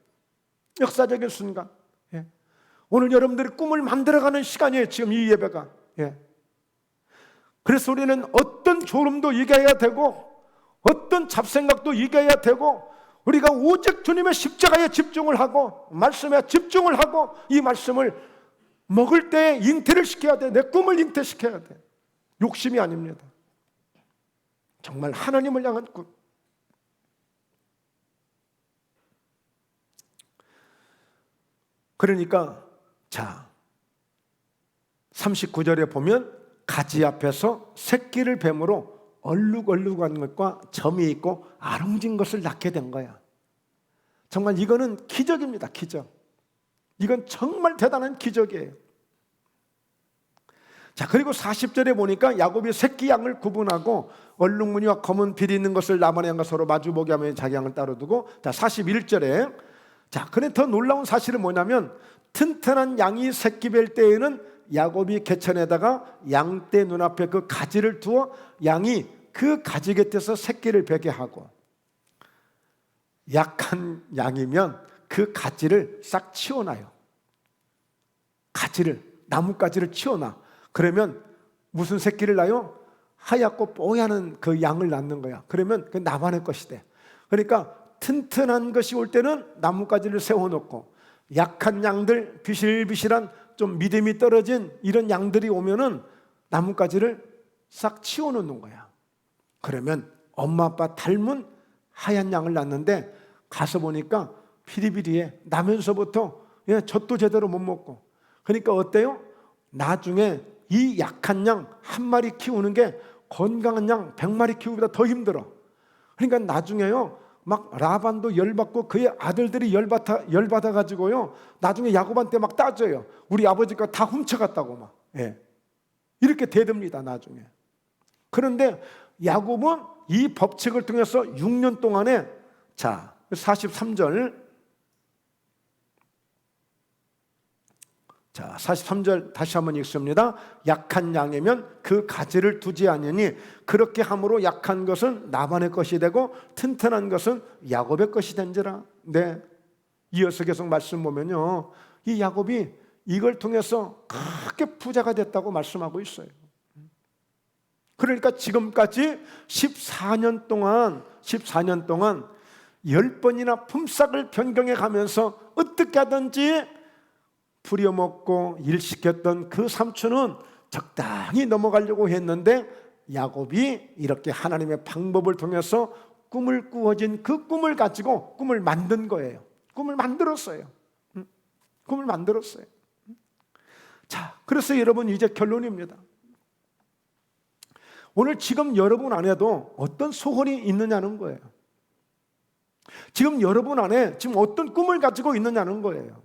역사적인 순간. 예. 오늘 여러분들이 꿈을 만들어가는 시간이에요. 지금 이 예배가. 예. 그래서 우리는 어떤 졸음도 이겨야 되고 어떤 잡생각도 이겨야 되고, 우리가 오직 주님의 십자가에 집중을 하고 말씀에 집중을 하고 이 말씀을 먹을 때 잉태를 시켜야 돼. 내 꿈을 잉태시켜야 돼. 욕심이 아닙니다. 정말 하나님을 향한 꿈. 그러니까 자 39절에 보면 가지 앞에서 새끼를 뱀으로 얼룩얼룩한 것과 점이 있고 아롱진 것을 낳게 된 거야. 정말 이거는 기적입니다. 기적. 이건 정말 대단한 기적이에요. 자, 그리고 40절에 보니까 야곱이 새끼 양을 구분하고 얼룩무늬와 검은 빌이 있는 것을 라반의 양과 서로 마주보게 하며 자기 양을 따로 두고, 자 41절에 자, 그런데 더 놀라운 사실은 뭐냐면 튼튼한 양이 새끼 뵐 때에는 야곱이 개천에다가 양떼 눈앞에 그 가지를 두어 양이 그 가지 곁에서 새끼를 베게 하고, 약한 양이면 그 가지를 싹 치워놔요. 가지를, 나뭇가지를 치워놔. 그러면 무슨 새끼를 낳아요? 하얗고 뽀얀 그 양을 낳는 거야. 그러면 그 나만의 것이 돼. 그러니까 튼튼한 것이 올 때는 나뭇가지를 세워놓고, 약한 양들, 비실비실한 좀 믿음이 떨어진 이런 양들이 오면은 나뭇가지를 싹 치워놓는 거야. 그러면 엄마 아빠 닮은 하얀 양을 낳는데 가서 보니까 피리피리해. 나면서부터 젖도 제대로 못 먹고. 그러니까 어때요? 나중에 이 약한 양 한 마리 키우는 게 건강한 양 100마리 키우기보다 더 힘들어. 그러니까 나중에요 막 라반도 열받고 그의 아들들이 열받아 가지고요 나중에 야곱한테 막 따져요. 우리 아버지가 다 훔쳐갔다고 막. 예. 이렇게 대듭니다 나중에. 그런데 야곱은 이 법칙을 통해서 6년 동안에, 자 43절, 자 43절 다시 한번 읽습니다. 약한 양이면 그 가지를 두지 않으니 그렇게 함으로 약한 것은 라반의 것이 되고 튼튼한 것은 야곱의 것이 된지라. 네, 이어서 계속 말씀 보면요 이 야곱이 이걸 통해서 크게 부자가 됐다고 말씀하고 있어요. 그러니까 지금까지 14년 동안 10번이나 품삯을 변경해 가면서 어떻게 하든지 부려먹고 일시켰던 그 삼촌은 적당히 넘어가려고 했는데 야곱이 이렇게 하나님의 방법을 통해서 꿈을 꾸어진 그 꿈을 가지고 꿈을 만든 거예요. 꿈을 만들었어요. 꿈을 만들었어요. 자, 그래서 여러분 이제 결론입니다. 오늘 지금 여러분 안에도 어떤 소원이 있느냐는 거예요. 지금 여러분 안에 지금 어떤 꿈을 가지고 있느냐는 거예요.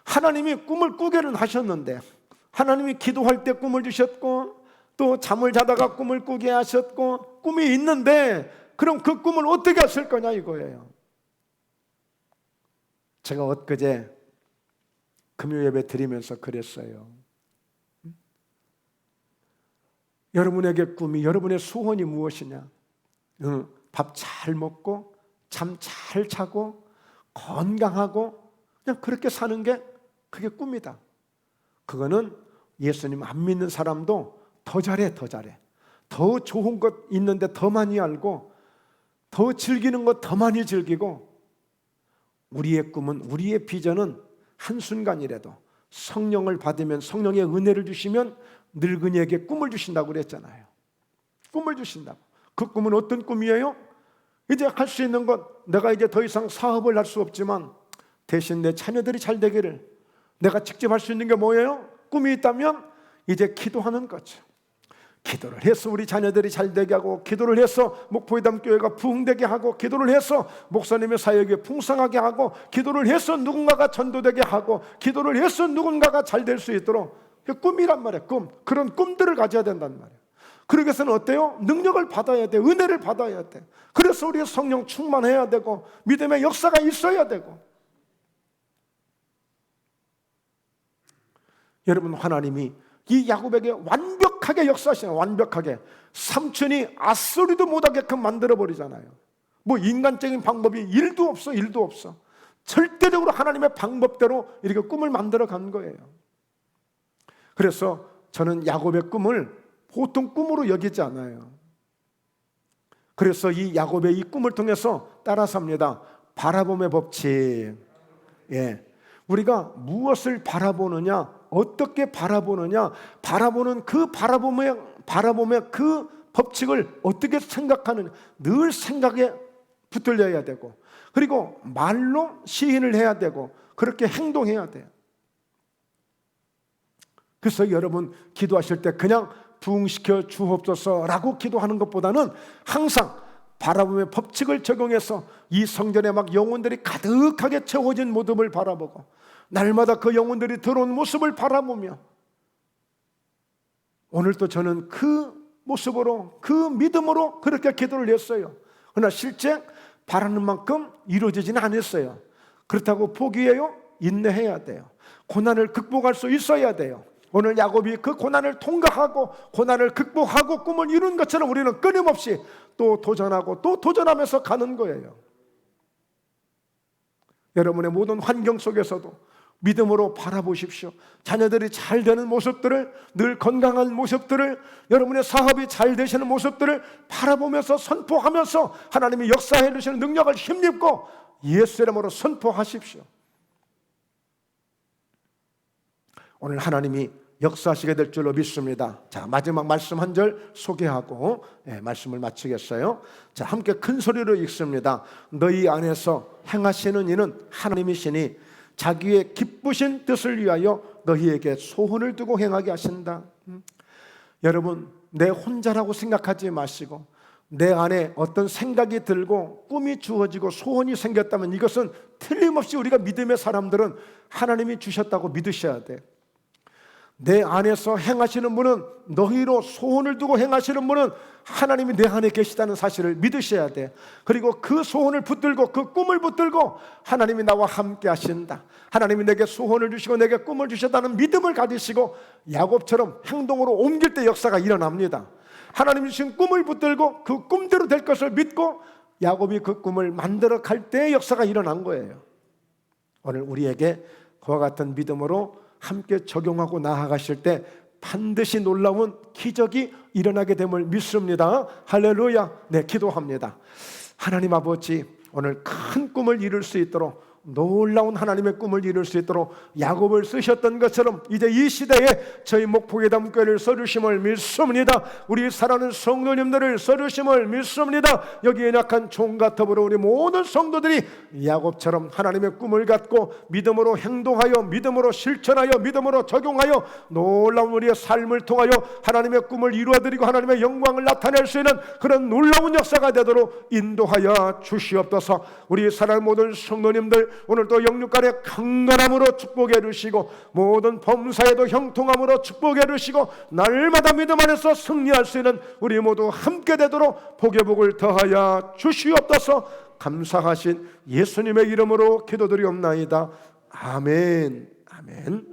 하나님이 꿈을 꾸게는 하셨는데, 하나님이 기도할 때 꿈을 주셨고 또 잠을 자다가 꿈을 꾸게 하셨고 꿈이 있는데 그럼 그 꿈을 어떻게 하실 거냐 이거예요. 제가 엊그제 금요 예배 드리면서 그랬어요. 여러분에게 꿈이, 여러분의 소원이 무엇이냐? 밥 잘 먹고 잠 잘 자고 건강하고 그냥 그렇게 사는 게 그게 꿈이다. 그거는 예수님 안 믿는 사람도 더 잘해. 더 좋은 것 있는데 더 많이 알고 더 즐기는 것 더 많이 즐기고, 우리의 꿈은, 우리의 비전은 한순간이라도 성령을 받으면, 성령의 은혜를 주시면 늙은이에게 꿈을 주신다고 그랬잖아요. 꿈을 주신다고. 그 꿈은 어떤 꿈이에요? 이제 할 수 있는 것, 내가 이제 더 이상 사업을 할 수 없지만 대신 내 자녀들이 잘 되기를, 내가 직접 할 수 있는 게 뭐예요? 꿈이 있다면 이제 기도하는 거죠. 기도를 해서 우리 자녀들이 잘 되게 하고, 기도를 해서 목포회담 교회가 부흥되게 하고, 기도를 해서 목사님의 사역이 풍성하게 하고, 기도를 해서 누군가가 전도되게 하고, 기도를 해서 누군가가 잘 될 수 있도록, 그 꿈이란 말이에요. 꿈. 그런 꿈들을 가져야 된단 말이에요. 그러기 위해서는 어때요? 능력을 받아야 돼. 은혜를 받아야 돼. 그래서 우리의 성령 충만해야 되고 믿음의 역사가 있어야 되고. 여러분, 하나님이 이 야곱에게 완벽하게 역사하시는, 완벽하게 삼촌이 앗소리도 못하게끔 만들어버리잖아요. 뭐 인간적인 방법이 일도 없어. 절대적으로 하나님의 방법대로 이렇게 꿈을 만들어 간 거예요. 그래서 저는 야곱의 꿈을 보통 꿈으로 여기지 않아요. 그래서 이 야곱의 이 꿈을 통해서 따라서 합니다. 바라봄의 법칙. 우리가 무엇을 바라보느냐, 어떻게 바라보느냐, 바라보는 그 바라봄의 그 법칙을 어떻게 생각하느냐, 늘 생각에 붙들려야 되고, 그리고 말로 시인을 해야 되고, 그렇게 행동해야 돼요. 그래서 여러분 기도하실 때 그냥 부흥시켜 주옵소서라고 기도하는 것보다는 항상 바라봄의 법칙을 적용해서 이 성전에 막 영혼들이 가득하게 채워진 모습을 바라보고, 날마다 그 영혼들이 들어온 모습을 바라보며, 오늘도 저는 그 모습으로, 그 믿음으로 그렇게 기도를 했어요. 그러나 실제 바라는 만큼 이루어지지는 않았어요. 그렇다고 포기해요? 인내해야 돼요. 고난을 극복할 수 있어야 돼요. 오늘 야곱이 그 고난을 통과하고 고난을 극복하고 꿈을 이룬 것처럼 우리는 끊임없이 또 도전하고 또 도전하면서 가는 거예요. 여러분의 모든 환경 속에서도 믿음으로 바라보십시오. 자녀들이 잘 되는 모습들을, 늘 건강한 모습들을, 여러분의 사업이 잘 되시는 모습들을 바라보면서 선포하면서 하나님이 역사해 주시는 능력을 힘입고 예수 이름으로 선포하십시오. 오늘 하나님이 역사하시게 될 줄로 믿습니다. 자, 마지막 말씀 한 절 소개하고 말씀을 마치겠어요. 자, 함께 큰 소리로 읽습니다. 너희 안에서 행하시는 이는 하나님이시니 자기의 기쁘신 뜻을 위하여 너희에게 소원을 두고 행하게 하신다. 여러분, 내 혼자라고 생각하지 마시고 내 안에 어떤 생각이 들고 꿈이 주어지고 소원이 생겼다면 이것은 틀림없이 우리가 믿음의 사람들은 하나님이 주셨다고 믿으셔야 돼. 내 안에서 행하시는 분은, 너희로 소원을 두고 행하시는 분은 하나님이 내 안에 계시다는 사실을 믿으셔야 돼. 그리고 그 소원을 붙들고 그 꿈을 붙들고 하나님이 나와 함께 하신다, 하나님이 내게 소원을 주시고 내게 꿈을 주셨다는 믿음을 가지시고 야곱처럼 행동으로 옮길 때 역사가 일어납니다. 하나님이 주신 꿈을 붙들고 그 꿈대로 될 것을 믿고 야곱이 그 꿈을 만들어 갈 때의 역사가 일어난 거예요. 오늘 우리에게 그와 같은 믿음으로 함께 적용하고 나아가실 때 반드시 놀라운 기적이 일어나게 됨을 믿습니다. 할렐루야. 네, 기도합니다. 하나님 아버지, 오늘 큰 꿈을 이룰 수 있도록, 놀라운 하나님의 꿈을 이룰 수 있도록 야곱을 쓰셨던 것처럼 이제 이 시대에 저희 목포괴담교회를 써주심을 믿습니다. 우리 사랑하는 성도님들을 써주심을 믿습니다. 여기에 약한 종과 더불어 우리 모든 성도들이 야곱처럼 하나님의 꿈을 갖고 믿음으로 행동하여, 믿음으로 실천하여, 믿음으로 적용하여 놀라운 우리의 삶을 통하여 하나님의 꿈을 이루어드리고 하나님의 영광을 나타낼 수 있는 그런 놀라운 역사가 되도록 인도하여 주시옵소서. 우리 사랑하는 모든 성도님들 오늘도 영육간의 강건함으로 축복해 주시고 모든 범사에도 형통함으로 축복해 주시고 날마다 믿음 안에서 승리할 수 있는 우리 모두 함께 되도록 복의 복을 더하여 주시옵소서. 감사하신 예수님의 이름으로 기도드리옵나이다. 아멘. 아멘.